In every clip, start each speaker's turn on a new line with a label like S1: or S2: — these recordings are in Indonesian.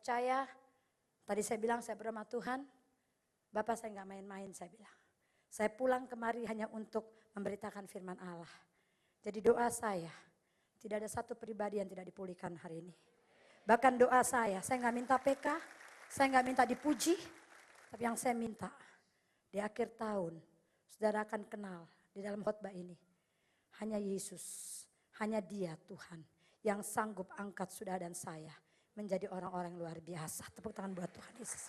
S1: percaya, tadi saya bilang saya berdoa Tuhan, Bapak saya nggak main-main saya bilang. Saya pulang kemari hanya untuk memberitakan firman Allah. Jadi doa saya, tidak ada satu pribadi yang tidak dipulihkan hari ini. Bahkan doa saya nggak minta PK, saya nggak minta dipuji, tapi yang saya minta di akhir tahun, saudara akan kenal di dalam khotbah ini. Hanya Yesus, hanya Dia Tuhan yang sanggup angkat saudara dan saya menjadi orang-orang luar biasa. Tepuk tangan buat Tuhan Yesus.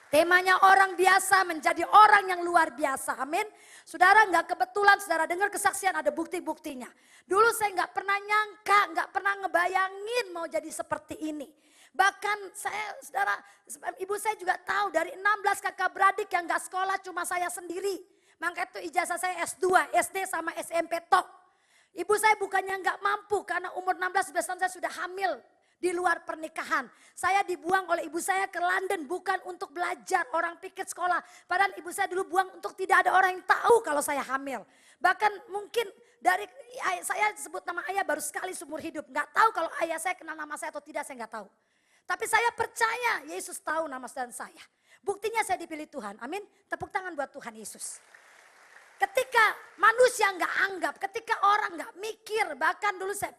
S1: Temanya orang biasa menjadi orang yang luar biasa. Amin. Saudara, nggak kebetulan saudara dengar kesaksian, ada bukti-buktinya. Dulu saya nggak pernah nyangka, nggak pernah ngebayangin mau jadi seperti ini. Bahkan saya, saudara, ibu saya juga tahu dari 16 kakak beradik yang nggak sekolah cuma saya sendiri. Maka itu ijazah saya S2, SD sama SMP tok. Ibu saya bukannya nggak mampu karena umur 16-17 tahun saya sudah hamil. Di luar pernikahan. Saya dibuang oleh ibu saya ke London bukan untuk belajar. Orang pikir sekolah. Padahal ibu saya dulu buang untuk tidak ada orang yang tahu kalau saya hamil. Bahkan mungkin dari saya sebut nama ayah baru sekali seumur hidup. Nggak tahu kalau ayah saya kenal nama saya atau tidak, saya nggak tahu. Tapi saya percaya Yesus tahu nama dan saya. Buktinya saya dipilih Tuhan. Amin. Tepuk tangan buat Tuhan Yesus. Ketika manusia nggak anggap, ketika orang nggak mikir, bahkan dulu saya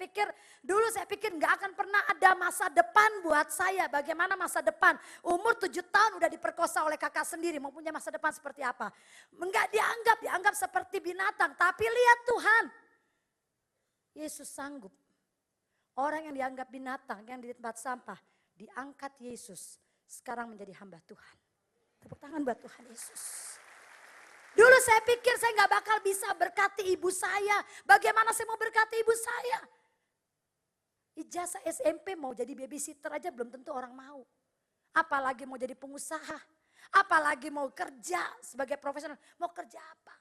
S1: pikir nggak akan pernah ada masa depan buat saya. Bagaimana masa depan? Umur 7 tahun udah diperkosa oleh kakak sendiri, mau punya masa depan seperti apa? Nggak dianggap seperti binatang. Tapi lihat Tuhan, Yesus sanggup. Orang yang dianggap binatang, yang di tempat sampah, diangkat Yesus. Sekarang menjadi hamba Tuhan. Tepuk tangan buat Tuhan Yesus. Dulu saya pikir saya nggak bakal bisa berkati ibu saya. Bagaimana saya mau berkati ibu saya? Ijazah SMP mau jadi babysitter aja belum tentu orang mau. Apalagi mau jadi pengusaha. Apalagi mau kerja sebagai profesional. Mau kerja apa?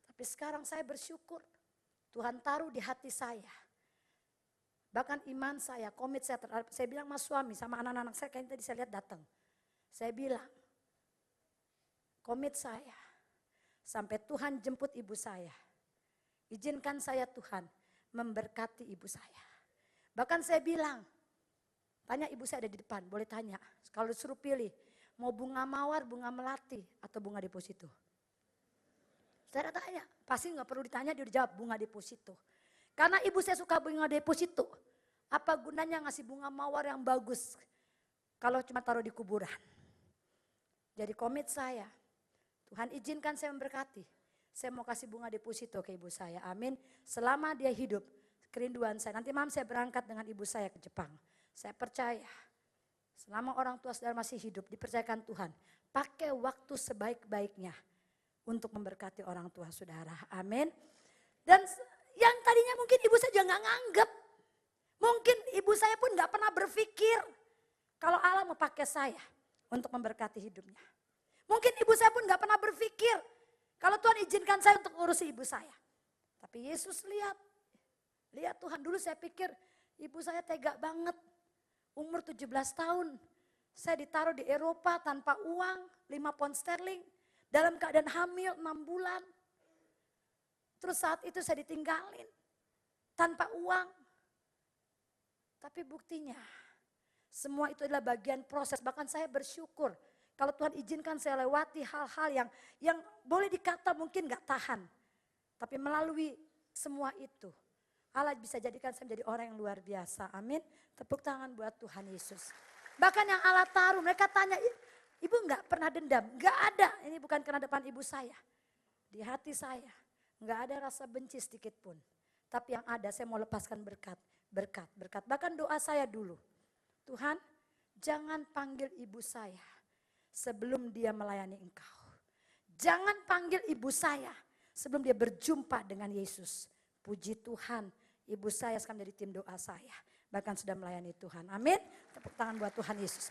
S1: Tapi sekarang saya bersyukur. Tuhan taruh di hati saya. Bahkan iman saya, komit saya terhadap. Saya bilang mas suami sama anak-anak saya kayaknya tadi saya lihat datang. Saya bilang. Komit saya, sampai Tuhan jemput ibu saya. Izinkan saya Tuhan memberkati ibu saya. Bahkan saya bilang, tanya ibu saya ada di depan, boleh tanya. Kalau disuruh pilih, mau bunga mawar, bunga melati, atau bunga deposito. Saya tanya, pasti gak perlu ditanya, dia udah jawab bunga deposito. Karena ibu saya suka bunga deposito. Apa gunanya ngasih bunga mawar yang bagus, kalau cuma taruh di kuburan. Jadi komit saya. Tuhan izinkan saya memberkati. Saya mau kasih bunga deposito ke ibu saya. Amin. Selama dia hidup, kerinduan saya. Nanti malam saya berangkat dengan ibu saya ke Jepang. Saya percaya. Selama orang tua saudara masih hidup, dipercayakan Tuhan. Pakai waktu sebaik-baiknya untuk memberkati orang tua saudara. Amin. Dan yang tadinya mungkin ibu saya juga gak nganggep. Mungkin ibu saya pun gak pernah berpikir. Kalau Allah mau pakai saya untuk memberkati hidupnya. Mungkin ibu saya pun gak pernah berpikir. Kalau Tuhan izinkan saya untuk ngurusi ibu saya. Tapi Yesus lihat. Lihat Tuhan, dulu saya pikir ibu saya tega banget. Umur 17 tahun. Saya ditaruh di Eropa tanpa uang, 5 pound sterling. Dalam keadaan hamil 6 bulan. Terus saat itu saya ditinggalin. Tanpa uang. Tapi buktinya. Semua itu adalah bagian proses. Bahkan saya bersyukur. Kalau Tuhan izinkan saya lewati hal-hal yang boleh dikata mungkin gak tahan. Tapi melalui semua itu, Allah bisa jadikan saya menjadi orang yang luar biasa. Amin. Tepuk tangan buat Tuhan Yesus. Bahkan yang Allah taruh, mereka tanya, ibu gak pernah dendam? Gak ada, ini bukan karena depan ibu saya. Di hati saya, gak ada rasa benci sedikit pun. Tapi yang ada, saya mau lepaskan berkat. Bahkan doa saya dulu. Tuhan, jangan panggil ibu saya sebelum dia melayani engkau. Jangan panggil ibu saya sebelum dia berjumpa dengan Yesus. Puji Tuhan, ibu saya sekarang dari tim doa saya. Bahkan sudah melayani Tuhan. Amin. Tepuk tangan buat Tuhan Yesus.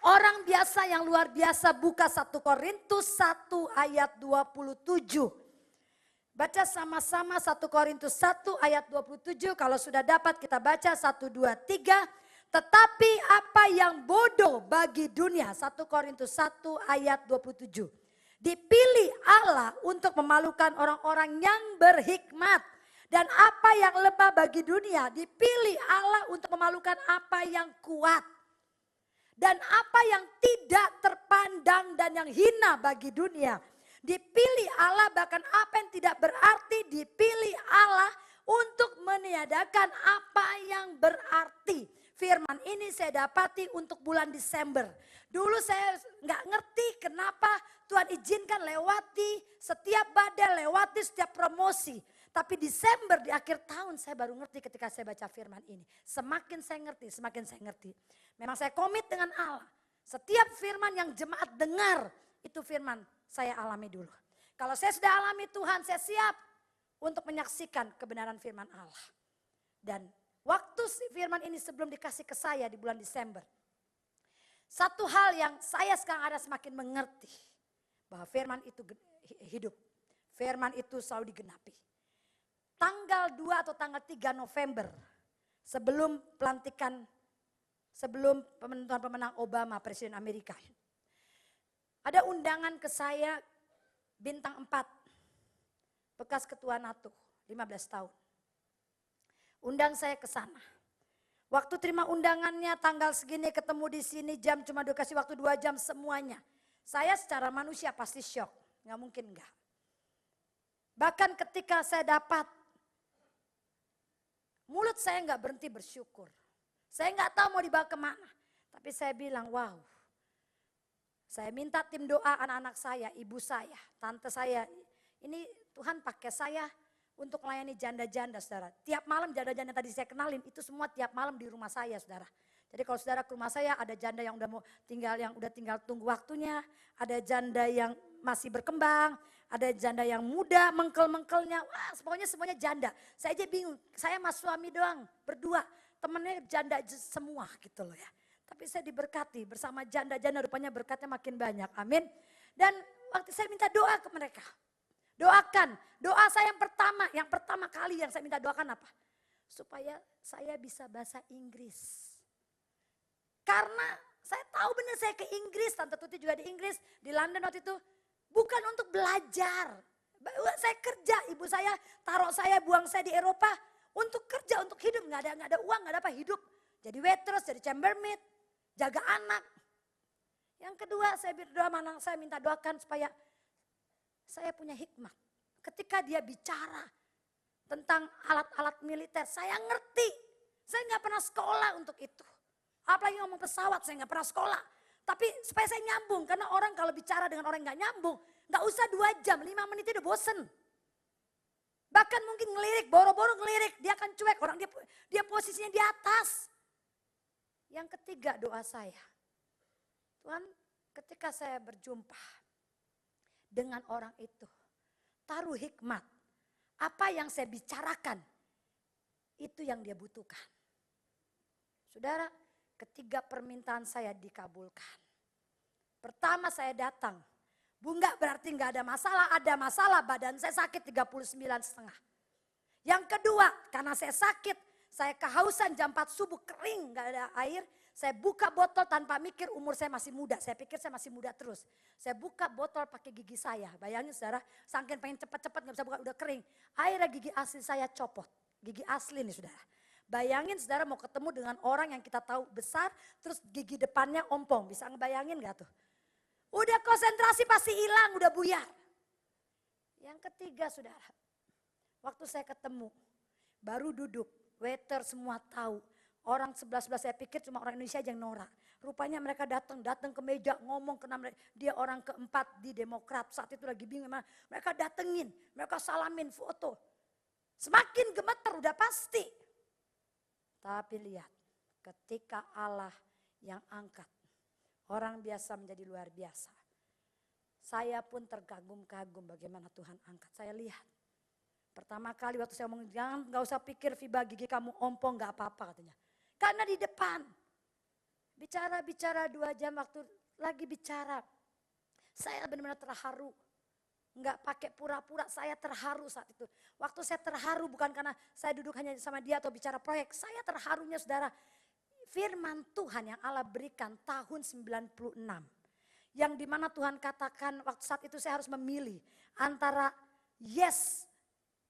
S1: Orang biasa yang luar biasa, buka 1 Korintus 1 ayat 27. Baca sama-sama 1 Korintus 1 ayat 27. Kalau sudah dapat kita baca 1, 2, 3. Tetapi apa yang bodoh bagi dunia, 1 Korintus 1 ayat 27. Dipilih Allah untuk memalukan orang-orang yang berhikmat. Dan apa yang lemah bagi dunia dipilih Allah untuk memalukan apa yang kuat. Dan apa yang tidak terpandang dan yang hina bagi dunia dipilih Allah, bahkan apa yang tidak berarti dipilih Allah untuk meniadakan apa yang berarti. Firman ini saya dapati untuk bulan Desember. Dulu saya nggak ngerti kenapa Tuhan izinkan lewati setiap badai, lewati setiap promosi. Tapi Desember di akhir tahun saya baru ngerti ketika saya baca firman ini. Semakin saya ngerti, semakin saya ngerti. Memang saya komit dengan Allah. Setiap firman yang jemaat dengar, itu firman saya alami dulu. Kalau saya sudah alami Tuhan, saya siap untuk menyaksikan kebenaran firman Allah. Dan waktu firman ini sebelum dikasih ke saya di bulan Desember. Satu hal yang saya sekarang ada semakin mengerti. Bahwa firman itu hidup. Firman itu selalu digenapi. Tanggal 2 atau tanggal 3 November. Sebelum pelantikan, sebelum penentuan pemenang Obama, Presiden Amerika. Ada undangan ke saya bintang 4. Bekas ketua NATO, 15 tahun. Undang saya ke sana. Waktu terima undangannya tanggal segini ketemu di sini jam cuma dikasih waktu 2 jam semuanya. Saya secara manusia pasti syok, nggak mungkin enggak. Bahkan ketika saya dapat, mulut saya nggak berhenti bersyukur. Saya nggak tahu mau dibawa kemana. Tapi saya bilang wow. Saya minta tim doa anak-anak saya, ibu saya, tante saya. Ini Tuhan pakai saya untuk melayani janda-janda saudara. Tiap malam janda-janda tadi saya kenalin itu semua tiap malam di rumah saya saudara. Jadi kalau saudara ke rumah saya ada janda yang udah mau tinggal, yang udah tinggal tunggu waktunya. Ada janda yang masih berkembang. Ada janda yang muda mengkel-mengkelnya. Wah pokoknya semuanya janda. Saya aja bingung, saya mas suami doang berdua. Temennya janda semua gitu loh ya. Tapi saya diberkati bersama janda-janda rupanya berkatnya makin banyak. Amin. Dan waktu saya minta doa ke mereka. Doakan. Doa saya yang pertama kali yang saya minta doakan apa? Supaya saya bisa bahasa Inggris. Karena saya tahu benar saya ke Inggris. Tante Tuti juga di Inggris. Di London waktu itu. Bukan untuk belajar. Saya kerja. Ibu saya taruh saya, buang saya di Eropa. Untuk kerja, untuk hidup. Nggak ada uang, nggak ada apa hidup. Jadi waitress, jadi chambermaid. Jaga anak. Yang kedua saya berdoa mana saya minta doakan supaya saya punya hikmat. Ketika dia bicara tentang alat-alat militer, saya ngerti. Saya nggak pernah sekolah untuk itu. Apalagi ngomong pesawat, saya nggak pernah sekolah. Tapi supaya saya nyambung, karena orang kalau bicara dengan orang nggak nyambung, nggak usah 2 jam, 5 menit itu udah bosen. Bahkan mungkin ngelirik, boro-boro ngelirik, dia akan cuek. Orang dia posisinya di atas. Yang ketiga doa saya, Tuhan ketika saya berjumpa dengan orang itu, taruh hikmat. Apa yang saya bicarakan, itu yang dia butuhkan. Saudara, ketiga permintaan saya dikabulkan. Pertama saya datang, Bu enggak berarti enggak ada masalah badan saya sakit 39,5. Yang kedua, karena saya sakit, saya kehausan jam 4 subuh kering enggak ada air. Saya buka botol tanpa mikir umur saya masih muda. Saya pikir saya masih muda terus. Saya buka botol pakai gigi saya. Bayangin saudara, saking pengen cepat-cepat gak bisa buka udah kering. Akhirnya gigi asli saya copot. Gigi asli nih saudara. Bayangin saudara mau ketemu dengan orang yang kita tahu besar. Terus gigi depannya ompong. Bisa ngebayangin gak tuh? Udah konsentrasi pasti hilang, udah buyar. Yang ketiga saudara. Waktu saya ketemu, baru duduk. Waiter semua tahu. Orang sebelah-sebelah saya pikir cuma orang Indonesia aja yang norak. Rupanya mereka datang ke meja ngomong ke mereka. Dia orang keempat di Demokrat. Saat itu lagi bingung. Mereka datengin, mereka salamin foto. Semakin gemeter udah pasti. Tapi lihat, ketika Allah yang angkat. Orang biasa menjadi luar biasa. Saya pun terkagum-kagum bagaimana Tuhan angkat. Saya lihat. Pertama kali waktu saya ngomong, jangan gak usah pikir Fiba gigi kamu ompong gak apa-apa katanya. Karena di depan, bicara 2 jam waktu lagi bicara, saya benar-benar terharu. Enggak pakai pura-pura, saya terharu saat itu. Waktu saya terharu bukan karena saya duduk hanya sama dia atau bicara proyek. Saya terharunya saudara, firman Tuhan yang Allah berikan tahun 96. Yang dimana Tuhan katakan waktu saat itu saya harus memilih antara yes,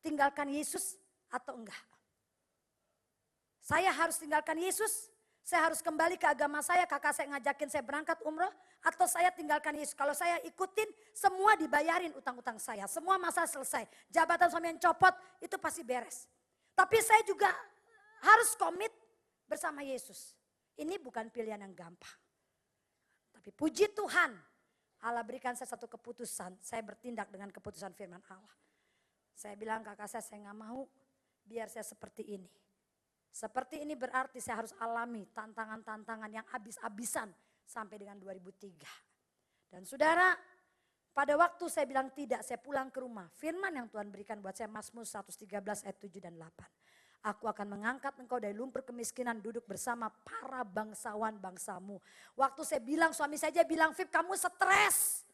S1: tinggalkan Yesus atau enggak? Saya harus tinggalkan Yesus, saya harus kembali ke agama saya, kakak saya ngajakin saya berangkat umroh, atau saya tinggalkan Yesus. Kalau saya ikutin, semua dibayarin utang-utang saya, semua masalah selesai. Jabatan suami yang copot, itu pasti beres. Tapi saya juga harus komit bersama Yesus. Ini bukan pilihan yang gampang. Tapi puji Tuhan, Allah berikan saya satu keputusan, saya bertindak dengan keputusan firman Allah. Saya bilang kakak saya nggak mau, biar saya seperti ini. Seperti ini berarti saya harus alami tantangan-tantangan yang habis-habisan sampai dengan 2003. Dan saudara, pada waktu saya bilang tidak, saya pulang ke rumah. Firman yang Tuhan berikan buat saya, Mazmur 113 ayat 7 dan 8. Aku akan mengangkat engkau dari lumpur kemiskinan, duduk bersama para bangsawan bangsamu. Waktu saya bilang, suami saya bilang, Fib kamu stres.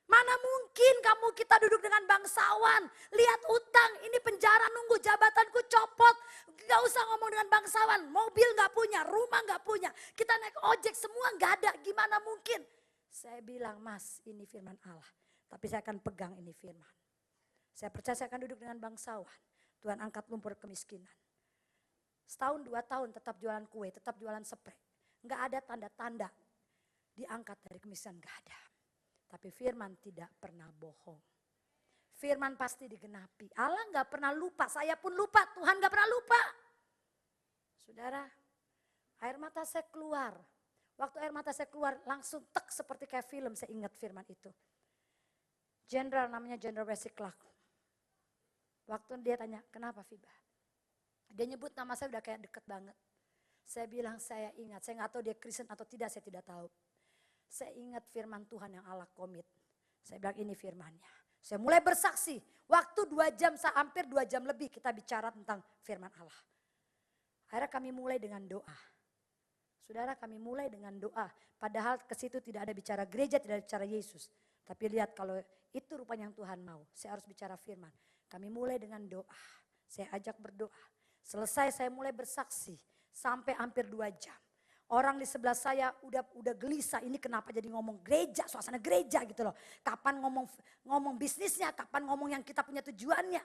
S1: Mana mungkin kamu kita duduk dengan bangsawan. Lihat utang, ini penjara nunggu, jabatanku copot. Gak usah ngomong dengan bangsawan, mobil gak punya, rumah gak punya. Kita naik ojek semua gak ada, gimana mungkin. Saya bilang, Mas ini firman Allah. Tapi saya akan pegang ini firman. Saya percaya saya akan duduk dengan bangsawan. Tuhan angkat lumpur kemiskinan. Setahun 2 tahun tetap jualan kue, tetap jualan spray. Gak ada tanda-tanda diangkat dari kemiskinan, gak ada. Tapi firman tidak pernah bohong. Firman pasti digenapi. Allah gak pernah lupa, saya pun lupa, Tuhan gak pernah lupa. Saudara, air mata saya keluar. Waktu air mata saya keluar langsung tek seperti kayak film, saya ingat firman itu. Jenderal namanya Jenderal Wesley Clark. Waktu dia tanya, kenapa Fiba? Dia nyebut nama saya udah kayak deket banget. Saya bilang saya ingat, saya gak tahu dia Kristen atau tidak, saya tidak tahu. Saya ingat firman Tuhan yang Allah komit. Saya bilang ini firmannya. Saya mulai bersaksi. Waktu 2 jam, hampir 2 jam lebih kita bicara tentang firman Allah. Akhirnya kami mulai dengan doa. Saudara, kami mulai dengan doa. Padahal ke situ tidak ada bicara gereja, tidak ada bicara Yesus. Tapi lihat kalau itu rupanya yang Tuhan mau. Saya harus bicara firman. Kami mulai dengan doa. Saya ajak berdoa. Selesai saya mulai bersaksi. Sampai hampir 2 jam. Orang di sebelah saya udah gelisah, ini kenapa jadi ngomong gereja, suasana gereja gitu loh. Kapan ngomong bisnisnya, kapan ngomong yang kita punya tujuannya.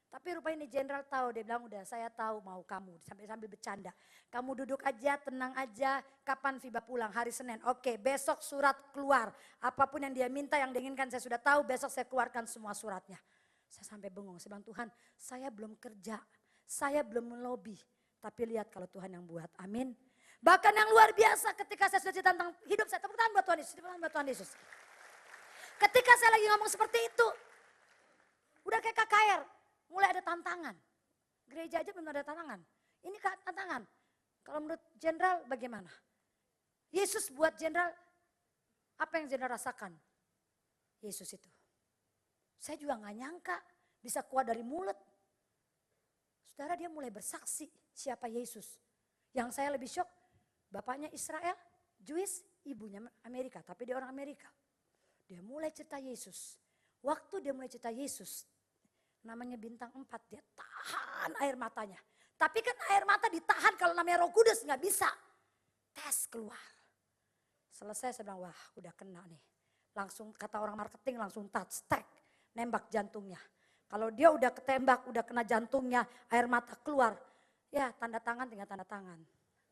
S1: Tapi rupanya ini jenderal tahu, dia bilang udah saya tahu mau kamu, sambil bercanda. Kamu duduk aja, tenang aja, kapan Fiba pulang? Hari Senin, oke besok surat keluar. Apapun yang dia minta, yang diinginkan saya sudah tahu, besok saya keluarkan semua suratnya. Saya sampai bengong, saya bilang Tuhan saya belum kerja, saya belum melobi. Tapi lihat kalau Tuhan yang buat, amin. Bahkan yang luar biasa ketika saya sudah cerita tentang hidup saya, tepuk tangan buat Tuhan Yesus, tepuk tangan buat Tuhan Yesus. Ketika saya lagi ngomong seperti itu, udah kayak KKR, mulai ada tantangan. Gereja aja belum ada tantangan, ini tantangan. Kalau menurut jenderal bagaimana? Yesus buat jenderal, apa yang jenderal rasakan? Yesus itu. Saya juga gak nyangka bisa keluar dari mulut. Saudara, dia mulai bersaksi siapa Yesus. Yang saya lebih shock, bapaknya Israel, Jewish, ibunya Amerika, tapi dia orang Amerika. Dia mulai cerita Yesus. Waktu dia mulai cerita Yesus, namanya bintang 4, dia tahan air matanya. Tapi kan air mata ditahan kalau namanya Roh Kudus gak bisa. Tes keluar. Selesai saya bilang, wah udah kena nih. Langsung kata orang marketing langsung touch, tag, nembak jantungnya. Kalau dia udah ketembak, udah kena jantungnya, air mata keluar. Ya tanda tangan tinggal tanda tangan.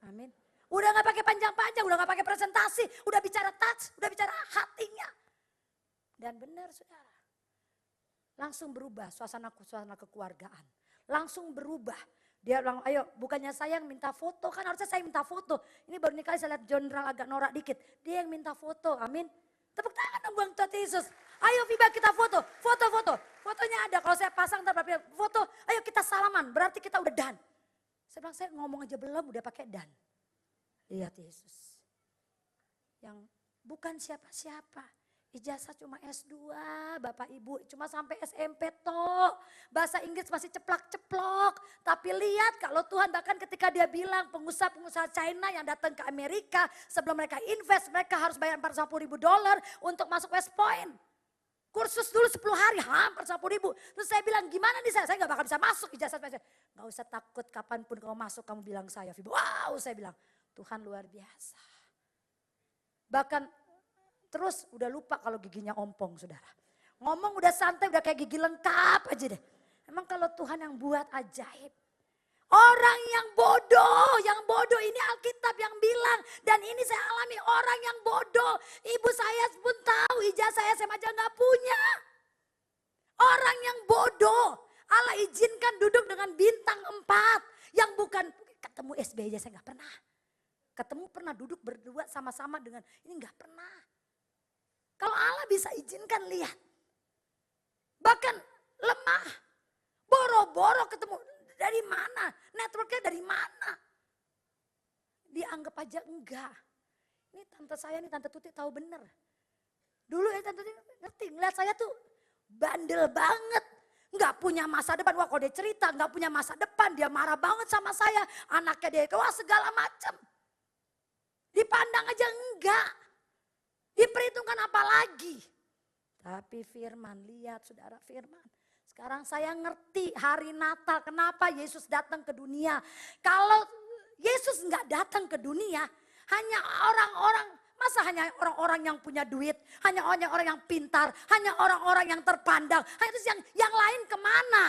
S1: Amin. Udah gak pakai panjang-panjang, udah gak pakai presentasi, udah bicara touch, udah bicara hatinya. Dan benar saudara. Langsung berubah suasana kekeluargaan. Langsung berubah. Dia bilang, ayo bukannya saya yang minta foto, kan harusnya saya minta foto. Ini baru nih kali saya lihat jenderal agak norak dikit. Dia yang minta foto, amin. Tepuk tangan dong buang Tuhan Yesus. Ayo Fiba kita foto, foto. Fotonya ada, kalau saya pasang foto, ayo kita salaman, berarti kita udah done. Saya bilang, saya ngomong aja belum, udah pakai dan. Lihat Yesus. Yang bukan siapa-siapa. Ijazah cuma S2, Bapak Ibu. Cuma sampai SMP toh. Bahasa Inggris masih ceplok-ceplok. Tapi lihat kalau Tuhan bahkan ketika dia bilang pengusaha-pengusaha China yang datang ke Amerika. Sebelum mereka invest, mereka harus bayar $450.000 untuk masuk West Point. Kursus dulu 10 hari, hampir 10 ribu. Terus saya bilang, gimana nih saya gak bakal bisa masuk ijazah. Gak usah takut, kapanpun kamu masuk kamu bilang saya. Wow, saya bilang, Tuhan luar biasa. Bahkan terus udah lupa kalau giginya ompong saudara. Ngomong udah santai, udah kayak gigi lengkap aja deh. Emang kalau Tuhan yang buat ajaib. Orang yang bodoh ini Alkitab yang bilang. Dan ini saya alami, orang yang bodoh. Ibu saya pun tahu, ijazah SMA aja gak punya. Orang yang bodoh, Allah izinkan duduk dengan bintang 4. Yang bukan, ketemu SBY aja saya gak pernah. Ketemu pernah duduk berdua sama-sama dengan, ini gak pernah. Kalau Allah bisa izinkan, lihat. Bahkan lemah, boro-boro ketemu. Dari mana? Networknya dari mana? Dianggap aja enggak. Ini tante saya, ini tante Tuti tahu bener. Dulu ya tante Tuti ngerti, ngeliat saya tuh bandel banget. Nggak punya masa depan. Wah kalau dia cerita nggak punya masa depan, dia marah banget sama saya. Anaknya dia, wah segala macam. Dipandang aja enggak. Diperhitungkan apa lagi. Tapi firman, lihat saudara firman. Sekarang saya ngerti hari Natal kenapa Yesus datang ke dunia. Kalau Yesus nggak datang ke dunia, hanya orang-orang, masa hanya orang-orang yang punya duit, hanya orang-orang yang pintar, hanya orang-orang yang terpandang, hanya itu yang lain kemana?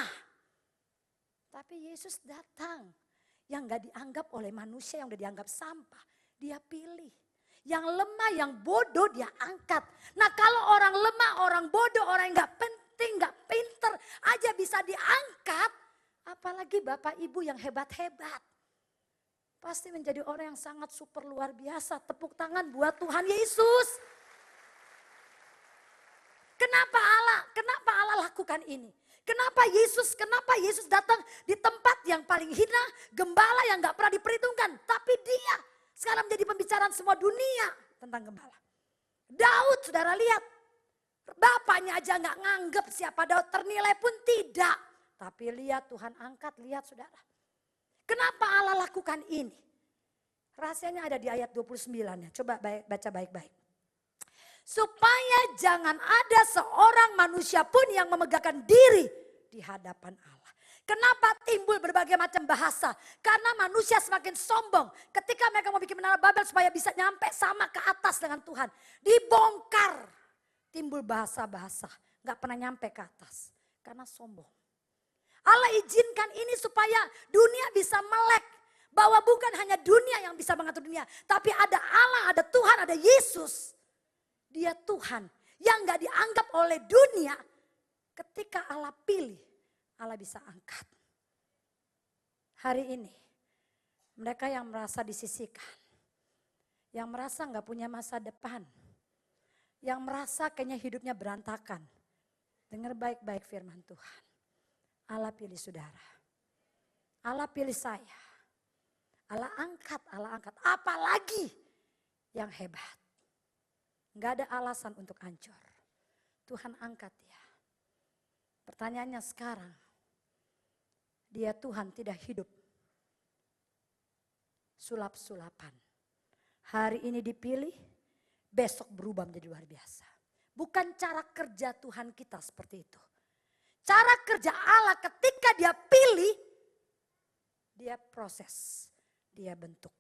S1: Tapi Yesus datang, yang nggak dianggap oleh manusia, yang udah dianggap sampah, dia pilih. Yang lemah, yang bodoh dia angkat. Nah kalau orang lemah, orang bodoh, orang yang nggak penting, nggak pinter aja bisa diangkat. Apalagi Bapak Ibu yang hebat-hebat. Pasti menjadi orang yang sangat super luar biasa. Tepuk tangan buat Tuhan Yesus. Kenapa Allah lakukan ini? Kenapa Yesus datang di tempat yang paling hina, gembala yang gak pernah diperhitungkan. Tapi dia sekarang menjadi pembicaraan semua dunia tentang gembala. Daud, saudara lihat. Bapaknya aja gak nganggep siapa Daud, ternilai pun tidak. Tapi lihat Tuhan angkat, lihat saudara. Kenapa Allah lakukan ini? Rahasianya ada di ayat 29 ya. Coba baca baik-baik. Supaya jangan ada seorang manusia pun yang memegahkan diri di hadapan Allah. Kenapa timbul berbagai macam bahasa? Karena manusia semakin sombong. Ketika mereka mau bikin menara Babel supaya bisa nyampe sama ke atas dengan Tuhan. Dibongkar. Timbul bahasa-bahasa. Gak pernah nyampe ke atas. Karena sombong. Allah izinkan ini supaya dunia bisa melek. Bahwa bukan hanya dunia yang bisa mengatur dunia. Tapi ada Allah, ada Tuhan, ada Yesus. Dia Tuhan yang gak dianggap oleh dunia. Ketika Allah pilih, Allah bisa angkat. Hari ini, mereka yang merasa disisihkan. Yang merasa gak punya masa depan. Yang merasa kayaknya hidupnya berantakan. Dengar baik-baik firman Tuhan. Allah pilih saudara. Allah pilih saya. Allah angkat. Apalagi yang hebat. Gak ada alasan untuk hancur. Tuhan angkat dia. Pertanyaannya sekarang. Dia Tuhan tidak hidup sulap-sulapan. Hari ini dipilih, besok berubah menjadi luar biasa. Bukan cara kerja Tuhan kita seperti itu. Cara kerja Allah ketika dia pilih, dia proses, dia bentuk.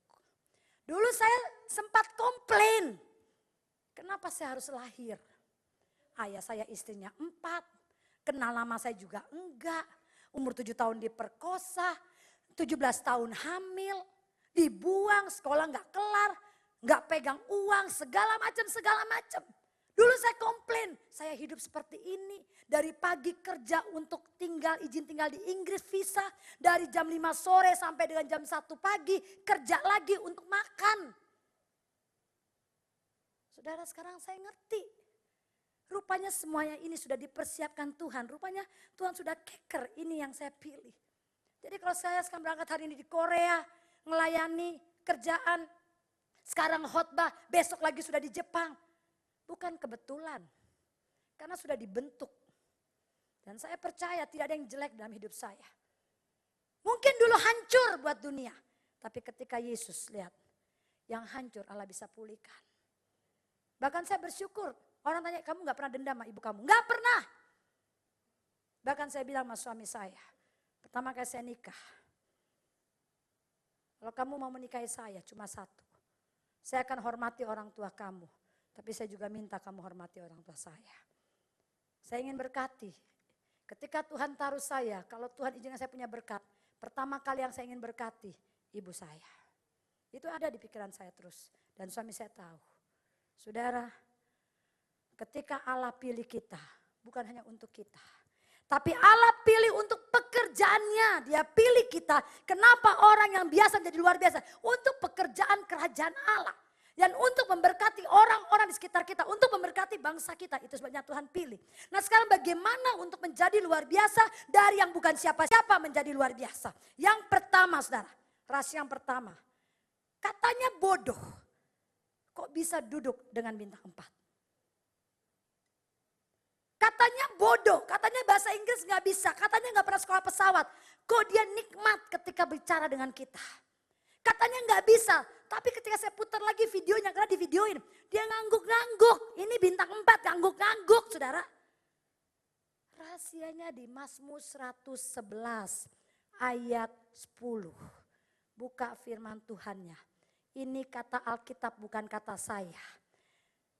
S1: Dulu saya sempat komplain. Kenapa saya harus lahir? Ayah saya istrinya 4, kenal nama saya juga enggak. Umur 7 tahun diperkosa, 17 tahun hamil, dibuang, sekolah enggak kelar, enggak pegang uang, segala macam. Dulu saya komplain, saya hidup seperti ini. Dari pagi kerja untuk izin tinggal di Inggris visa. Dari jam 5 sore sampai dengan jam 1 pagi, kerja lagi untuk makan. Saudara sekarang saya ngerti. Rupanya semuanya ini sudah dipersiapkan Tuhan. Rupanya Tuhan sudah keker, ini yang saya pilih. Jadi kalau saya sekarang berangkat hari ini di Korea, melayani kerjaan. Sekarang khotbah, besok lagi sudah di Jepang. Bukan kebetulan. Karena sudah dibentuk. Dan saya percaya tidak ada yang jelek dalam hidup saya. Mungkin dulu hancur buat dunia. Tapi ketika Yesus lihat, yang hancur Allah bisa pulihkan. Bahkan saya bersyukur, orang tanya kamu gak pernah dendam sama ibu kamu? Gak pernah. Bahkan saya bilang sama suami saya, pertama kali saya nikah. Kalau kamu mau menikahi saya cuma satu. Saya akan hormati orang tua kamu. Tapi saya juga minta kamu hormati orang tua saya. Saya ingin berkati. Ketika Tuhan taruh saya, kalau Tuhan izinkan saya punya berkat, pertama kali yang saya ingin berkati, ibu saya. Itu ada di pikiran saya terus. Dan suami saya tahu. Saudara, ketika Allah pilih kita, bukan hanya untuk kita. Tapi Allah pilih untuk pekerjaannya. Dia pilih kita. Kenapa orang yang biasa menjadi luar biasa? Untuk pekerjaan kerajaan Allah. Dan untuk memberkati orang-orang di sekitar kita. Untuk memberkati bangsa kita. Itu sebabnya Tuhan pilih. Nah sekarang bagaimana untuk menjadi luar biasa. Dari yang bukan siapa-siapa menjadi luar biasa. Yang pertama saudara. Rahasia yang pertama. Katanya bodoh. Kok bisa duduk dengan bintang 4? Katanya bodoh. Katanya bahasa Inggris gak bisa. Katanya gak pernah sekolah pesawat. Kok dia nikmat ketika bicara dengan kita. Katanya nggak bisa, tapi ketika saya putar lagi videonya, karena di videoin, dia ngangguk-ngangguk. Ini bintang 4 ngangguk-ngangguk, saudara. Rahasianya di Mazmur 111 ayat 10. Buka firman Tuhannya. Ini kata Alkitab bukan kata saya.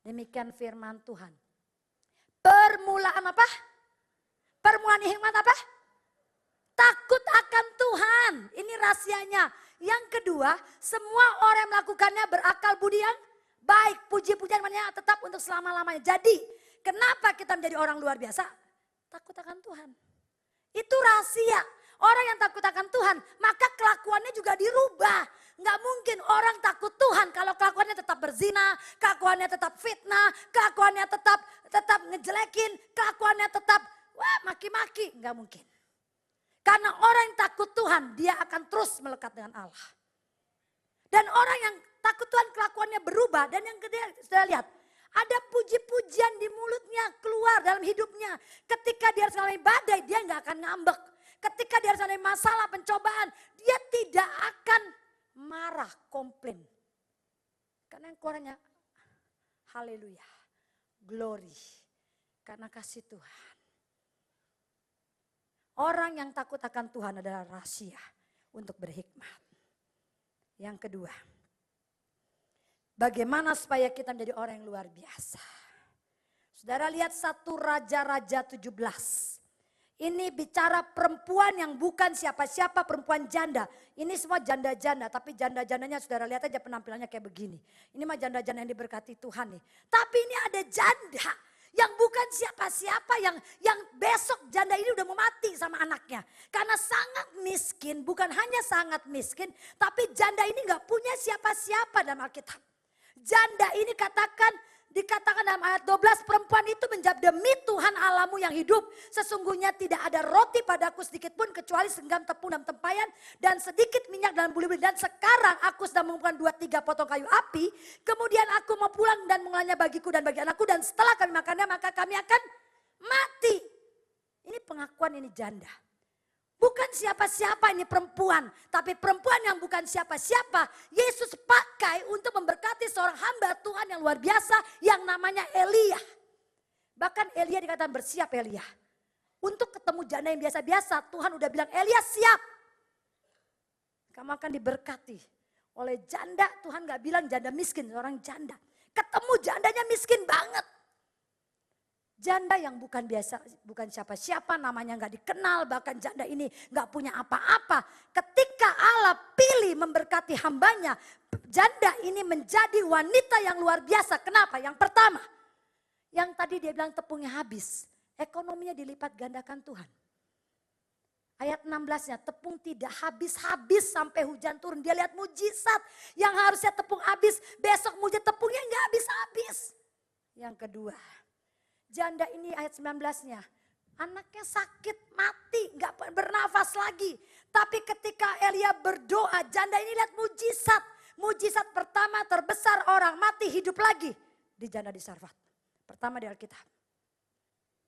S1: Demikian firman Tuhan. Permulaan apa? Permulaan hikmat apa? Takut akan Tuhan. Ini rahasianya. Yang kedua, semua orang yang melakukannya berakal budi yang baik. Puji-pujian namanya tetap untuk selama-lamanya. Jadi, kenapa kita menjadi orang luar biasa? Takut akan Tuhan. Itu rahasia. Orang yang takut akan Tuhan, maka kelakuannya juga dirubah. Nggak mungkin orang takut Tuhan kalau kelakuannya tetap berzina, kelakuannya tetap fitnah, kelakuannya tetap ngejelekin, kelakuannya tetap maki-maki. Nggak mungkin. Karena orang yang takut Tuhan, dia akan terus melekat dengan Allah. Dan orang yang takut Tuhan kelakuannya berubah. Dan yang kedua, sudah lihat. Ada puji-pujian di mulutnya keluar dalam hidupnya. Ketika dia harus mengalami badai, dia nggak akan ngambek. Ketika dia harus mengalami masalah, pencobaan, dia tidak akan marah, komplain. Karena yang keluarnya, haleluya, glory. Karena kasih Tuhan. Orang yang takut akan Tuhan adalah rahasia untuk berhikmat. Yang kedua, bagaimana supaya kita menjadi orang yang luar biasa. Saudara lihat 1 Raja-Raja 17. Ini bicara perempuan yang bukan siapa-siapa, perempuan janda. Ini semua janda-janda, tapi janda-jandanya saudara lihat aja penampilannya kayak begini. Ini mah janda-janda yang diberkati Tuhan nih. Tapi ini ada janda yang bukan siapa-siapa, yang besok janda ini udah mau mati sama anaknya. Karena sangat miskin, bukan hanya sangat miskin, tapi janda ini gak punya siapa-siapa dalam Alkitab. Janda ini dikatakan dalam ayat 12, perempuan itu menjawab, demi Tuhan Allahmu yang hidup, sesungguhnya tidak ada roti padaku sedikit pun kecuali senggam tepung dan tempayan dan sedikit minyak dalam buli-buli. Dan sekarang aku sedang mengumpulkan 2-3 potong kayu api, kemudian aku mau pulang dan mengolahnya bagiku dan bagi anakku, dan setelah kami makannya maka kami akan mati. Ini pengakuan, ini janda. Bukan siapa-siapa, ini perempuan. Tapi perempuan yang bukan siapa-siapa, Yesus pakai untuk memberkati seorang hamba Tuhan yang luar biasa yang namanya Elia. Bahkan Elia dikatakan bersiap Elia. Untuk ketemu janda yang biasa-biasa, Tuhan udah bilang Elia siap. Kamu akan diberkati oleh janda. Tuhan gak bilang janda miskin, orang janda. Ketemu jandanya miskin banget. Janda yang bukan biasa, bukan siapa-siapa, namanya nggak dikenal, bahkan janda ini nggak punya apa-apa. Ketika Allah pilih memberkati hambanya, janda ini menjadi wanita yang luar biasa. Kenapa? Yang pertama, yang tadi dia bilang tepungnya habis, ekonominya dilipat gandakan Tuhan. Ayat 16-nya, tepung tidak habis-habis sampai hujan turun. Dia lihat mujizat yang harusnya tepung habis, besok mujizat tepungnya nggak habis-habis. Yang kedua, janda ini ayat 19-nya, anaknya sakit, mati, gak bernafas lagi. Tapi ketika Elia berdoa, janda ini lihat mujizat. Mujizat pertama terbesar, orang mati hidup lagi. Di janda di Sarfat. Pertama di Alkitab.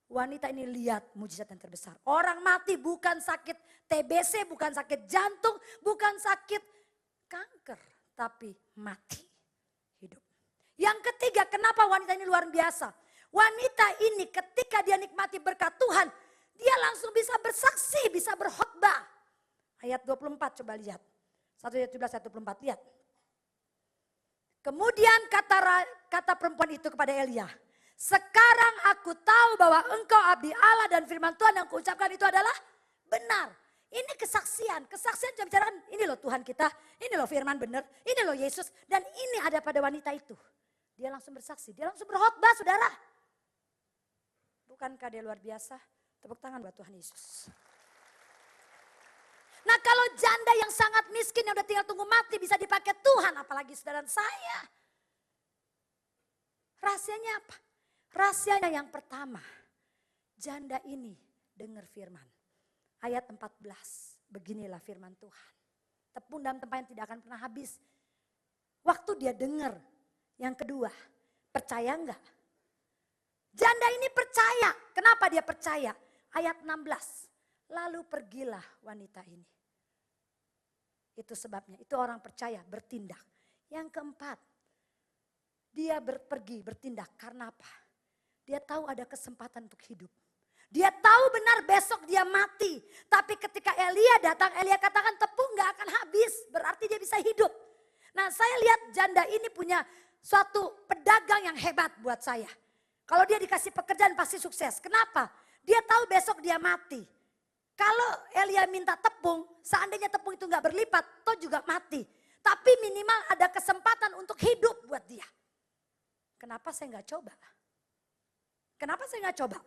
S1: Wanita ini lihat mujizat yang terbesar. Orang mati bukan sakit TBC, bukan sakit jantung, bukan sakit kanker. Tapi mati, hidup. Yang ketiga, kenapa wanita ini luar biasa? Wanita ini ketika dia nikmati berkat Tuhan, dia langsung bisa bersaksi, bisa berkhotbah. Ayat 24 coba lihat. 1 ayat 17 ayat 24 lihat. Kemudian kata perempuan itu kepada Elia, Sekarang aku tahu bahwa engkau abdi Allah dan firman Tuhan yang kuucapkan itu adalah benar. Ini kesaksian cuma bicara ini loh Tuhan kita, ini loh firman benar, ini loh Yesus. Dan ini ada pada wanita itu. Dia langsung bersaksi, dia langsung berkhotbah saudara. Bukankah dia luar biasa? Tepuk tangan buat Tuhan Yesus. Nah kalau janda yang sangat miskin yang udah tinggal tunggu mati bisa dipakai Tuhan, apalagi saudara saya. Rahasianya apa? Rahasianya yang pertama, janda ini dengar firman. Ayat 14, beginilah firman Tuhan. Tepung dalam tempat yang tidak akan pernah habis. Waktu dia dengar. Yang kedua, percaya enggak? Janda ini percaya. Kenapa dia percaya? Ayat 16, lalu pergilah wanita ini. Itu sebabnya, itu orang percaya bertindak. Yang keempat, dia pergi bertindak karena apa? Dia tahu ada kesempatan untuk hidup. Dia tahu benar besok dia mati. Tapi ketika Elia datang, Elia katakan tepung gak akan habis. Berarti dia bisa hidup. Nah saya lihat janda ini punya suatu pedagang yang hebat buat saya. Kalau dia dikasih pekerjaan pasti sukses. Kenapa? Dia tahu besok dia mati. Kalau Elia minta tepung, seandainya tepung itu gak berlipat, toh juga mati. Tapi minimal ada kesempatan untuk hidup buat dia. Kenapa saya gak coba? Kenapa saya gak coba?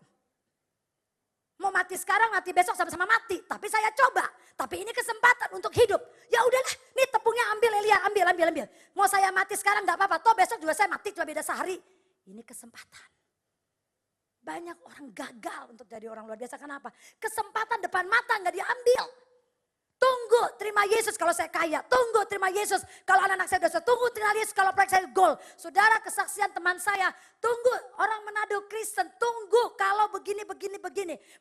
S1: Mau mati sekarang, mati besok sama-sama mati. Tapi saya coba. Tapi ini kesempatan untuk hidup. Ya udahlah, nih tepungnya ambil Elia, ambil. Mau saya mati sekarang gak apa-apa. Toh besok juga saya mati, cuma beda sehari. Ini kesempatan. Banyak orang gagal untuk jadi orang luar biasa. Kenapa? Kesempatan depan mata gak diambil. Tunggu terima Yesus kalau saya kaya. Tunggu terima Yesus kalau anak-anak saya dosa. Tunggu terima Yesus kalau proyek saya goal. Saudara kesaksian teman saya. Tunggu orang Manado Kristen. Tunggu kalau begini.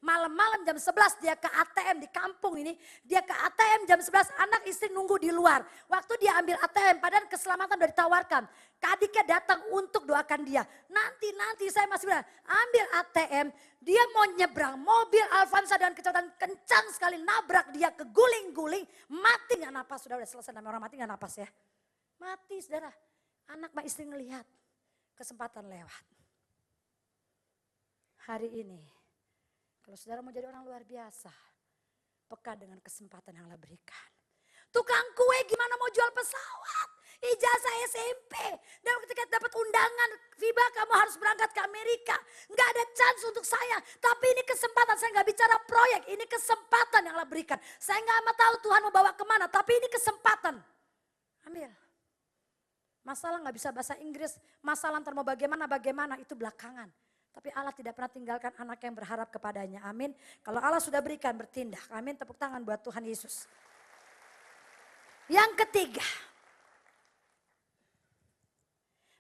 S1: Malam-malam jam 11 dia ke ATM di kampung ini. Dia ke ATM jam 11 anak istri nunggu di luar. Waktu dia ambil ATM padahal keselamatan sudah ditawarkan. Kadiknya datang untuk doakan dia. Nanti saya masih bilang ambil ATM. Dia mau nyebrang mobil Avanza dengan kecepatan kencang sekali nabrak dia keguling-guling. Mati gak napas, sudah selesai namanya orang mati gak napas ya. Mati saudara, anak sama istri ngelihat kesempatan lewat. Hari ini kalau saudara mau jadi orang luar biasa, peka dengan kesempatan yang Allah berikan. Tukang kue gimana mau jual pesawat? Ijazah SMP. Dan ketika dapat undangan FIBA kamu harus berangkat ke Amerika. Gak ada chance untuk saya. Tapi ini kesempatan, saya gak bicara proyek. Ini kesempatan yang Allah berikan. Saya gak tahu Tuhan mau bawa kemana. Tapi ini kesempatan. Ambil. Masalah gak bisa bahasa Inggris. Masalah ntar mau bagaimana itu belakangan. Tapi Allah tidak pernah tinggalkan anak yang berharap kepadanya. Amin. Kalau Allah sudah berikan bertindak. Amin. Tepuk tangan buat Tuhan Yesus. Yang ketiga.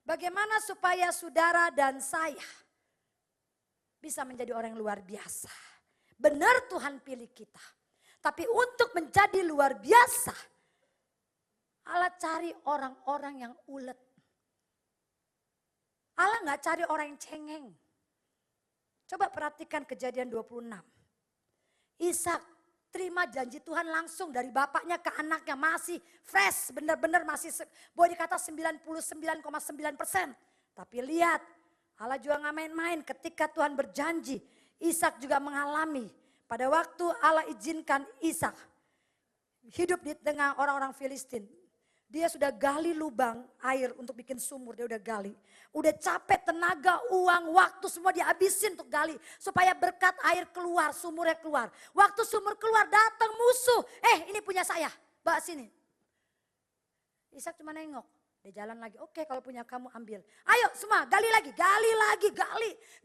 S1: Bagaimana supaya saudara dan saya bisa menjadi orang yang luar biasa. Benar Tuhan pilih kita. Tapi untuk menjadi luar biasa, Allah cari orang-orang yang ulet. Allah gak cari orang yang cengeng. Coba perhatikan Kejadian 26. Ishak terima janji Tuhan langsung dari bapaknya ke anaknya, masih fresh, benar-benar masih boleh dikata 99,9%. Tapi lihat, Allah juga gak main-main ketika Tuhan berjanji. Ishak juga mengalami pada waktu Allah izinkan Ishak hidup di tengah orang-orang Filistin. Dia sudah gali lubang air untuk bikin sumur, dia udah gali. Udah capek, tenaga, uang, waktu semua dihabisin untuk gali. Supaya berkat air keluar, sumurnya keluar. Waktu sumur keluar datang musuh. Ini punya saya, bawa sini. Ishak cuma nengok, dia jalan lagi. Oke, kalau punya kamu ambil. Ayo semua gali lagi.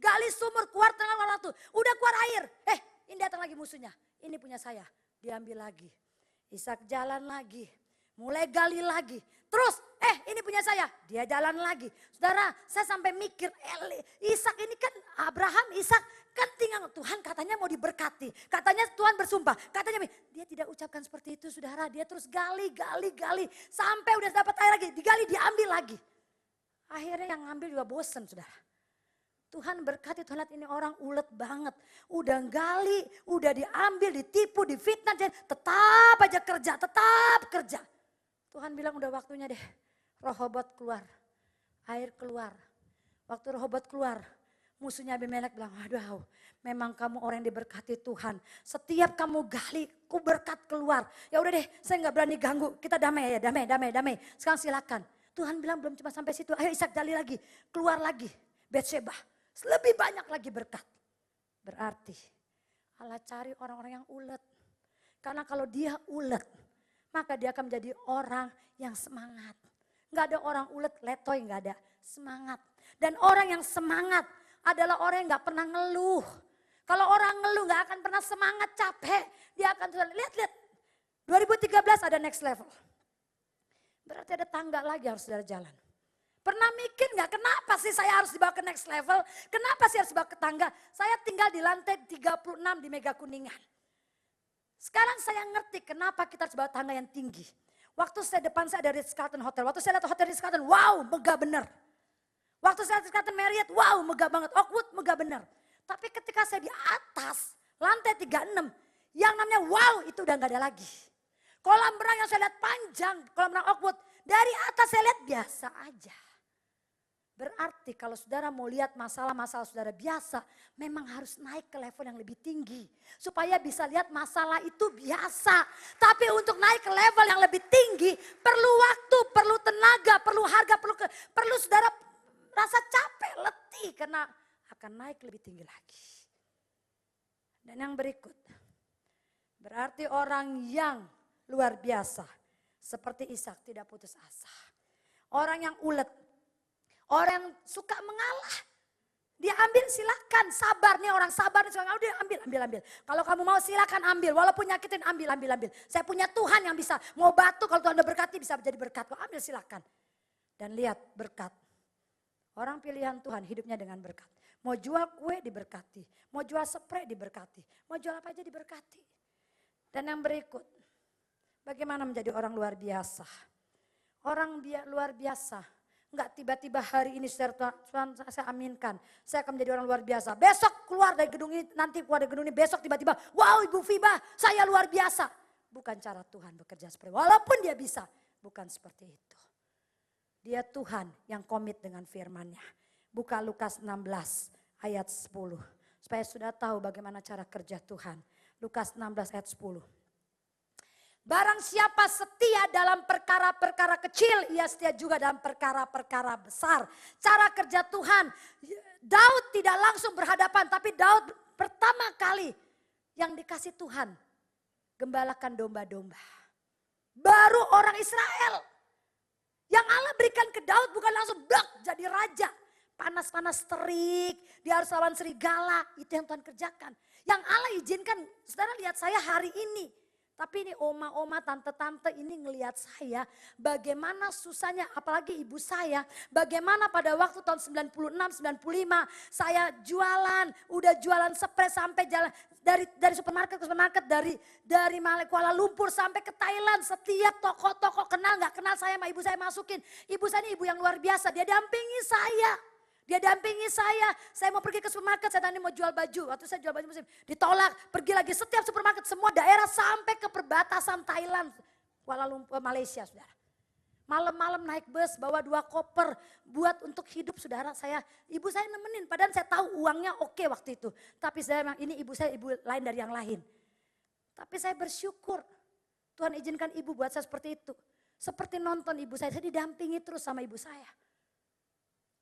S1: Gali sumur, keluar tengah waktu. Udah keluar air. Ini datang lagi musuhnya. Ini punya saya, diambil lagi. Ishak jalan lagi. Mulai gali lagi. Terus, ini punya saya. Dia jalan lagi. Saudara, saya sampai mikir, Ishak ini kan Abraham, Ishak kan tinggal Tuhan katanya mau diberkati. Katanya Tuhan bersumpah. Katanya dia tidak ucapkan seperti itu saudara. Dia terus gali. Sampai udah dapat air lagi. Digali, diambil lagi. Akhirnya yang ngambil juga bosen saudara. Tuhan berkati, Tuhan lihat ini orang ulet banget. Udah gali, udah diambil, ditipu, difitnah. Tetap aja kerja, tetap kerja. Tuhan bilang udah waktunya deh, Rehobot keluar, air keluar. Waktu Rehobot keluar, Musuhnya Abimelek bilang, aduh memang kamu orang yang diberkati Tuhan. Setiap kamu gali, ku berkat keluar. Ya udah deh, saya nggak berani ganggu. Kita damai ya, damai. Sekarang silakan. Tuhan bilang belum cuma sampai situ. Ayo Ishak gali lagi, keluar lagi. Betsheba, lebih banyak lagi berkat. Berarti Allah cari orang-orang yang ulet. Karena kalau dia ulet, maka dia akan menjadi orang yang semangat. Nggak ada orang ulet, letoy nggak ada. Semangat. Dan orang yang semangat adalah orang yang nggak pernah ngeluh. Kalau orang ngeluh nggak akan pernah semangat, capek. Dia akan lihat. 2013 ada next level. Berarti ada tangga lagi harus saudara jalan. Pernah mikir nggak kenapa sih saya harus dibawa ke next level? Kenapa sih harus dibawa ke tangga? Saya tinggal di lantai 36 di Mega Kuningan. Sekarang saya ngerti kenapa kita harus bawa tangga yang tinggi. Waktu saya depan saya ada Ritz-Carlton Hotel. Waktu saya lihat hotel Ritz-Carlton, wow megah bener. Waktu saya lihat Ritz-Carlton Marriott, wow megah banget. Oakwood megah bener. Tapi ketika saya di atas lantai 36, yang namanya wow itu udah gak ada lagi. Kolam renang yang saya lihat panjang, kolam renang Oakwood. Dari atas saya lihat biasa aja. Berarti kalau saudara mau lihat masalah-masalah saudara biasa, memang harus naik ke level yang lebih tinggi. Supaya bisa lihat masalah itu biasa. Tapi untuk naik ke level yang lebih tinggi, perlu waktu, perlu tenaga, perlu harga, perlu saudara rasa capek, letih. Karena akan naik lebih tinggi lagi. Dan yang berikut, berarti orang yang luar biasa. Seperti Ishak tidak putus asa. Orang yang ulet. Orang yang suka mengalah. Dia ambil silakan, sabar nih orang sabar. Dia ambil. Kalau kamu mau silakan ambil, walaupun nyakitin ambil. Saya punya Tuhan yang bisa, mau batu kalau Tuhan udah berkati bisa menjadi berkat. Kau ambil silakan. Dan lihat berkat. Orang pilihan Tuhan hidupnya dengan berkat. Mau jual kue diberkati, mau jual spray diberkati, mau jual apa aja diberkati. Dan yang berikut, bagaimana menjadi orang luar biasa. Orang luar biasa. Enggak tiba-tiba hari ini Tuhan saya aminkan. Saya akan menjadi orang luar biasa. Besok keluar dari gedung ini, nanti keluar dari gedung ini. Besok tiba-tiba, wow Ibu Fiba saya luar biasa. Bukan cara Tuhan bekerja seperti itu. Walaupun dia bisa, bukan seperti itu. Dia Tuhan yang komit dengan firman-Nya. Buka Lukas 16 ayat 10. Supaya sudah tahu bagaimana cara kerja Tuhan. Lukas 16 ayat 10. Barang siapa setia dalam perkara-perkara kecil, ia setia juga dalam perkara-perkara besar. Cara kerja Tuhan, Daud tidak langsung berhadapan, tapi Daud pertama kali yang dikasih Tuhan, gembalakan domba-domba. Baru orang Israel, yang Allah berikan ke Daud bukan langsung jadi raja. Panas-panas terik, dia harus lawan serigala, itu yang Tuhan kerjakan. Yang Allah izinkan, saudara lihat saya hari ini. Tapi ini oma-oma, tante-tante ini ngelihat saya bagaimana susahnya, apalagi ibu saya. Bagaimana pada waktu tahun 96, 95 saya jualan, udah jualan spray sampai jalan dari supermarket ke supermarket, dari Kuala Lumpur sampai ke Thailand. Setiap toko-toko kenal nggak kenal saya sama ibu saya masukin. Ibu saya ini ibu yang luar biasa, dia dampingi saya. Dia dampingi saya mau pergi ke supermarket, saya tadi mau jual baju. Waktu saya jual baju musim, ditolak, pergi lagi setiap supermarket, semua daerah sampai ke perbatasan Thailand, Kuala Lumpur, Malaysia, saudara. Malam-malam naik bus, bawa 2 koper, buat untuk hidup saudara saya. Ibu saya nemenin, padahal saya tahu uangnya oke waktu itu. Tapi saya memang ini ibu saya, ibu lain dari yang lain. Tapi saya bersyukur, Tuhan izinkan ibu buat saya seperti itu. Seperti nonton ibu saya didampingi terus sama ibu saya.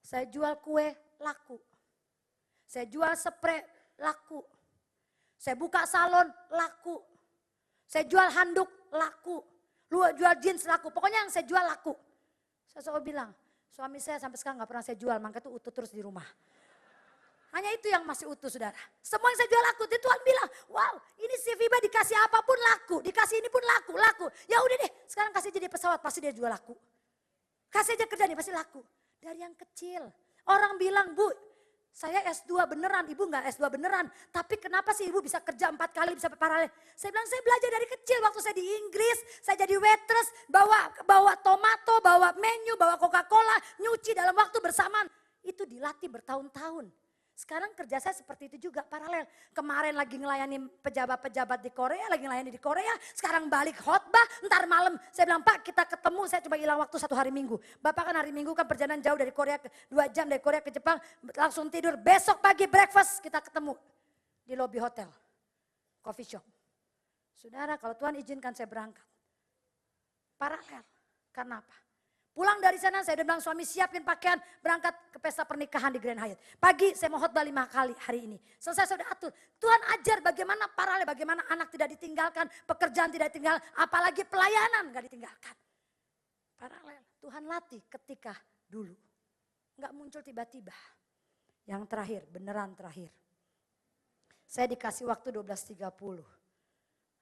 S1: Saya jual kue, laku. Saya jual spray, laku. Saya buka salon, laku. Saya jual handuk, laku. Lu jual jeans, laku. Pokoknya yang saya jual, laku. Saya selalu bilang, suami saya sampai sekarang gak pernah saya jual, makanya itu utuh terus di rumah. Hanya itu yang masih utuh saudara. Semua yang saya jual laku. Jadi Tuhan bilang, wow ini si Fiba dikasih apapun laku. Dikasih ini pun laku. Ya udah deh, sekarang kasih jadi pesawat, pasti dia jual laku. Kasih aja kerjaan, pasti laku. Dari yang kecil. Orang bilang, Bu, saya S2 beneran, ibu gak S2 beneran. Tapi kenapa sih ibu bisa kerja 4 kali, bisa paralel? Saya bilang, saya belajar dari kecil. Waktu saya di Inggris, saya jadi waitress, bawa tomato, bawa menu, bawa Coca-Cola, nyuci dalam waktu bersamaan. Itu dilatih bertahun-tahun. Sekarang kerja saya seperti itu juga, paralel. Kemarin lagi ngelayani pejabat-pejabat di Korea, lagi ngelayani di Korea. Sekarang balik khotbah, ntar malam saya bilang, Pak kita ketemu, saya coba hilang waktu 1 hari Minggu. Bapak kan hari Minggu kan perjalanan jauh dari Korea, 2 jam dari Korea ke Jepang. Langsung tidur, besok pagi breakfast kita ketemu di lobi hotel, coffee shop. Saudara, kalau Tuhan izinkan saya berangkat. Paralel, karena apa? Pulang dari sana saya udah bilang suami siapin pakaian berangkat ke pesta pernikahan di Grand Hyatt. Pagi saya mau khotbah 5 kali hari ini. Selesai saya udah atur. Tuhan ajar bagaimana paralel, bagaimana anak tidak ditinggalkan, pekerjaan tidak ditinggalkan, apalagi pelayanan gak ditinggalkan. Paralel, Tuhan latih ketika dulu. Gak muncul tiba-tiba. Yang terakhir, beneran terakhir. Saya dikasih waktu 12.30.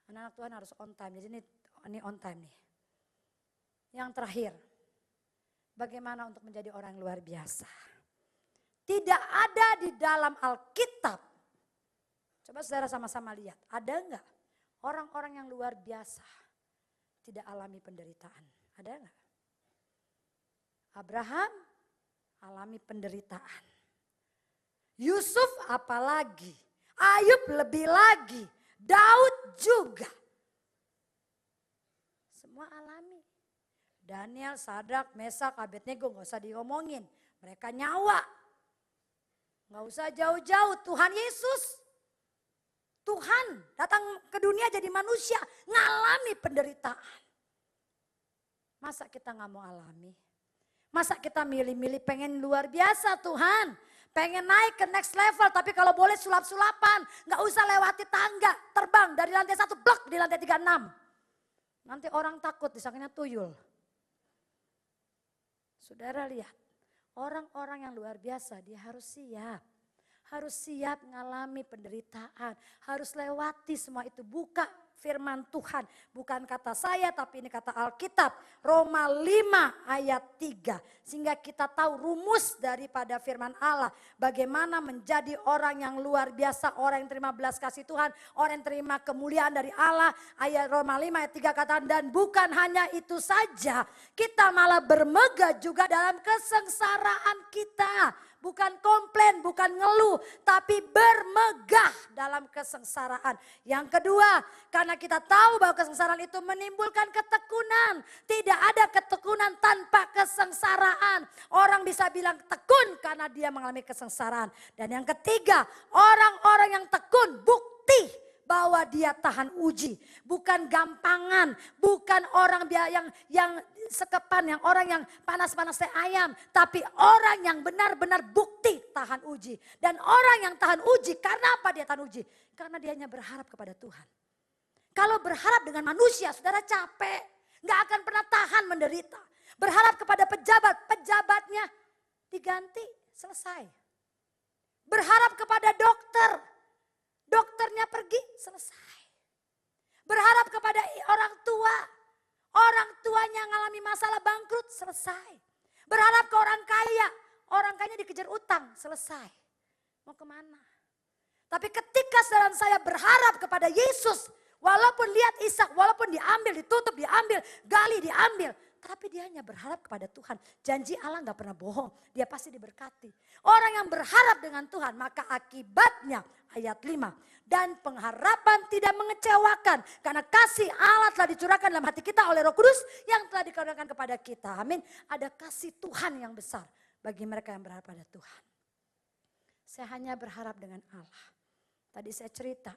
S1: Anak-anak Tuhan harus on time, jadi ini on time nih. Yang terakhir. Bagaimana untuk menjadi orang yang luar biasa. Tidak ada di dalam Alkitab. Coba saudara sama-sama lihat. Ada enggak orang-orang yang luar biasa tidak alami penderitaan? Ada enggak? Abraham alami penderitaan. Yusuf apalagi. Ayub lebih lagi. Daud juga. Semua alami. Daniel, Sadrak, Mesak, Abednego gak usah diomongin. Mereka nyawa. Gak usah jauh-jauh, Tuhan Yesus. Tuhan datang ke dunia jadi manusia, ngalami penderitaan. Masa kita gak mau alami? Masa kita milih-milih pengen luar biasa Tuhan. Pengen naik ke next level, tapi kalau boleh sulap-sulapan. Gak usah lewati tangga, terbang dari lantai 1 blok di lantai 36. Nanti orang takut disangkanya tuyul. Saudara lihat, orang-orang yang luar biasa dia harus siap. Harus siap mengalami penderitaan. Harus lewati semua itu. Buka firman Tuhan. Bukan kata saya tapi ini kata Alkitab. Roma 5 ayat 3. Sehingga kita tahu rumus daripada firman Allah. Bagaimana menjadi orang yang luar biasa. Orang yang terima belas kasih Tuhan. Orang yang terima kemuliaan dari Allah. Ayat Roma 5 ayat 3 kata. Dan bukan hanya itu saja. Kita malah bermegah juga dalam kesengsaraan kita. Bukan komplain, bukan ngeluh, tapi bermegah dalam kesengsaraan. Yang kedua, karena kita tahu bahwa kesengsaraan itu menimbulkan ketekunan. Tidak ada ketekunan tanpa kesengsaraan. Orang bisa bilang tekun karena dia mengalami kesengsaraan. Dan yang ketiga, orang-orang yang tekun bukti bahwa dia tahan uji. Bukan gampangan, bukan orang yang sekepan, yang orang yang panas-panas kayak ayam. Tapi orang yang benar-benar bukti tahan uji. Dan orang yang tahan uji, karena apa dia tahan uji? Karena dia hanya berharap kepada Tuhan. Kalau berharap dengan manusia, saudara capek. Gak akan pernah tahan menderita. Berharap kepada pejabat, pejabatnya diganti, selesai. Berharap kepada dokter, dokternya pergi, selesai. Berharap kepada orang tua, orang tuanya ngalami masalah bangkrut, selesai. Berharap ke orang kayanya dikejar utang, selesai. Mau kemana? Tapi ketika saudara saya berharap kepada Yesus, walaupun lihat Ishak, walaupun diambil, ditutup, diambil, gali, diambil. Tapi dia hanya berharap kepada Tuhan. Janji Allah gak pernah bohong. Dia pasti diberkati. Orang yang berharap dengan Tuhan. Maka akibatnya ayat 5. Dan pengharapan tidak mengecewakan. Karena kasih Allah telah dicurahkan dalam hati kita oleh Roh Kudus. Yang telah dikaruniakan kepada kita. Amin. Ada kasih Tuhan yang besar. Bagi mereka yang berharap pada Tuhan. Saya hanya berharap dengan Allah. Tadi saya cerita.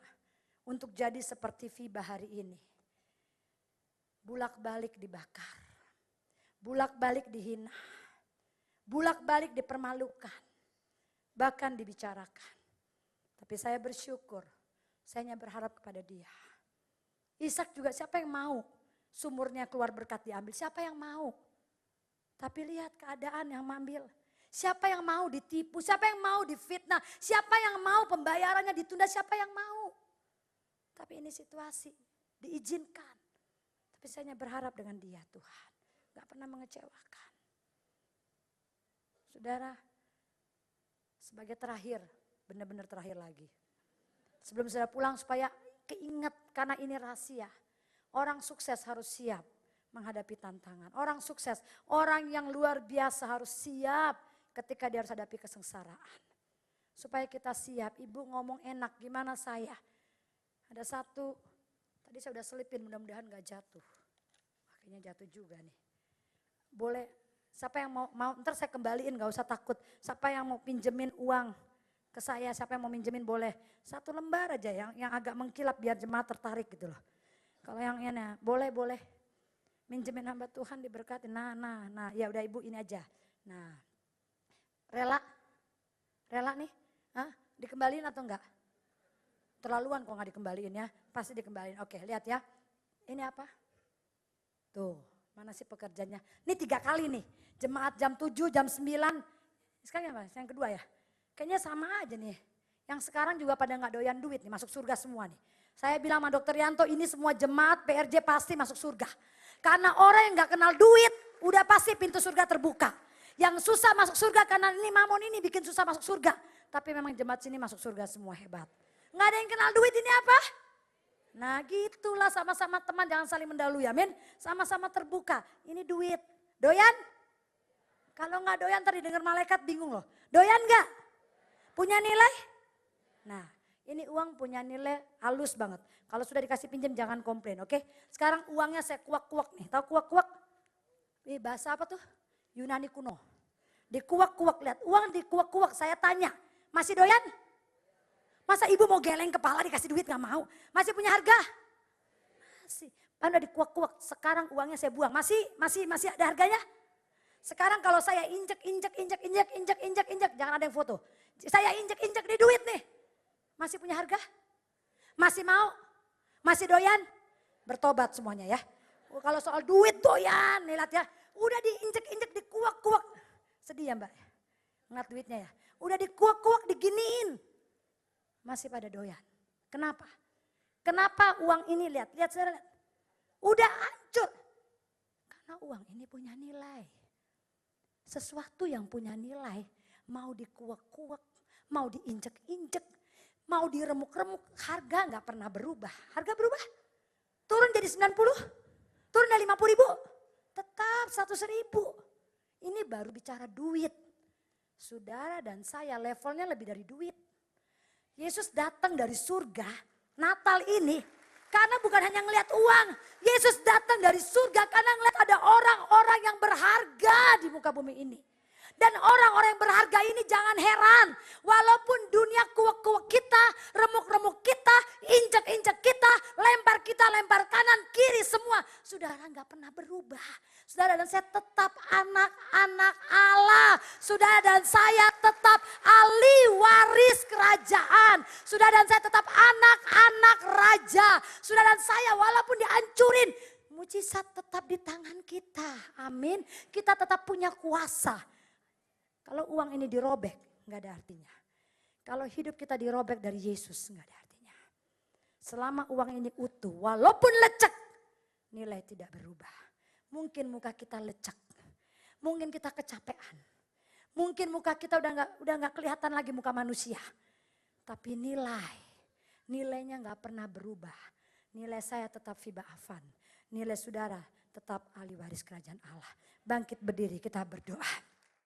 S1: Untuk jadi seperti Fiba hari ini. Bulak-balik dibakar. Bulak-balik dihina, bulak-balik dipermalukan, bahkan dibicarakan. Tapi saya bersyukur, saya hanya berharap kepada dia. Ishak juga siapa yang mau sumurnya keluar berkat diambil, siapa yang mau. Tapi lihat keadaan yang mengambil. Siapa yang mau ditipu, siapa yang mau difitnah, siapa yang mau pembayarannya ditunda, siapa yang mau. Tapi ini situasi, diizinkan. Tapi saya hanya berharap dengan dia Tuhan. Gak pernah mengecewakan. Saudara, sebagai terakhir, benar-benar terakhir lagi. Sebelum saudara pulang supaya keinget karena ini rahasia. Orang sukses harus siap menghadapi tantangan. Orang sukses, orang yang luar biasa harus siap ketika dia harus hadapi kesengsaraan. Supaya kita siap. Ibu ngomong enak, gimana saya? Ada satu, tadi saya udah selipin, mudah-mudahan gak jatuh. Akhirnya jatuh juga nih. Boleh, siapa yang mau ntar saya kembaliin, gak usah takut. Siapa yang mau pinjemin uang ke saya, siapa yang mau minjemin boleh. 1 lembar aja yang agak mengkilap biar jemaat tertarik gitu loh. Kalau yang ini, boleh. Minjemin hamba Tuhan diberkati. Nah, ya udah ibu ini aja. Nah, rela nih? Hah? Dikembaliin atau enggak? Terlaluan kok nggak dikembaliin ya, pasti dikembaliin. Oke, lihat ya. Ini apa? Tuh, mana sih pekerjanya? Ini 3 kali nih. Jemaat jam 7, jam 9. Sekarang apa? Yang kedua ya. Kayaknya sama aja nih. Yang sekarang juga pada nggak doyan duit nih, masuk surga semua nih. Saya bilang sama Dokter Yanto, ini semua jemaat PRJ pasti masuk surga. Karena orang yang nggak kenal duit, udah pasti pintu surga terbuka. Yang susah masuk surga karena ini mamon ini bikin susah masuk surga. Tapi memang jemaat sini masuk surga semua, hebat. Nggak ada yang kenal duit, ini apa? Nah gitulah, sama-sama teman, jangan saling mendahului, amin. Sama-sama terbuka, ini duit. Doyan? Kalau nggak doyan tadi dengar malaikat bingung loh. Doyan nggak? Punya nilai? Nah ini uang punya nilai halus banget. Kalau sudah dikasih pinjam jangan komplain, oke? Sekarang uangnya saya kuak-kuak nih, tahu kuak-kuak? Bahasa apa tuh? Yunani kuno. Dikuak-kuak, lihat uang dikuak-kuak, saya tanya, masih doyan? Masa ibu mau geleng kepala dikasih duit gak mau? Masih punya harga? Masih. Udah dikuak-kuak, sekarang uangnya saya buang. Masih ada harganya? Sekarang kalau saya injek, jangan ada yang foto. Saya injek di duit nih. Masih punya harga? Masih mau? Masih doyan? Bertobat semuanya ya. Kalau soal duit doyan, nih lihat ya. Udah diinjek, dikuak-kuak. Sedih ya mbak? Ngeliat duitnya ya. Udah dikuak-kuak, diginiin. Masih pada doyan. Kenapa? Kenapa uang ini lihat saudara. Udah hancur. Karena uang ini punya nilai. Sesuatu yang punya nilai. Mau dikuak-kuak, mau diinjek-injek, mau diremuk-remuk. Harga gak pernah berubah. Harga berubah? Turun jadi 90? Turun dari 50 ribu? Tetap 100 ribu. Ini baru bicara duit. Saudara dan saya levelnya lebih dari duit. Yesus datang dari surga Natal ini karena bukan hanya ngelihat uang. Yesus datang dari surga karena ngelihat ada orang-orang yang berharga di muka bumi ini. Dan orang-orang yang berharga ini jangan heran. Walaupun dunia kuak-kuak kita, remuk-remuk kita, injek-injek kita, lempar kanan, kiri semua. Saudara gak pernah berubah. Saudara dan saya tetap anak-anak Allah. Saudara dan saya tetap ahli waris kerajaan. Saudara dan saya tetap anak-anak raja. Saudara dan saya walaupun dihancurin, mujizat tetap di tangan kita. Amin. Kita tetap punya kuasa. Kalau uang ini dirobek, nggak ada artinya. Kalau hidup kita dirobek dari Yesus, nggak ada artinya. Selama uang ini utuh, walaupun lecek, nilai tidak berubah. Mungkin muka kita lecek, mungkin kita kecapean, mungkin muka kita udah nggak kelihatan lagi muka manusia. Tapi nilainya nggak pernah berubah. Nilai saya tetap Fiba Afan, nilai saudara tetap ahli waris kerajaan Allah. Bangkit berdiri, kita berdoa.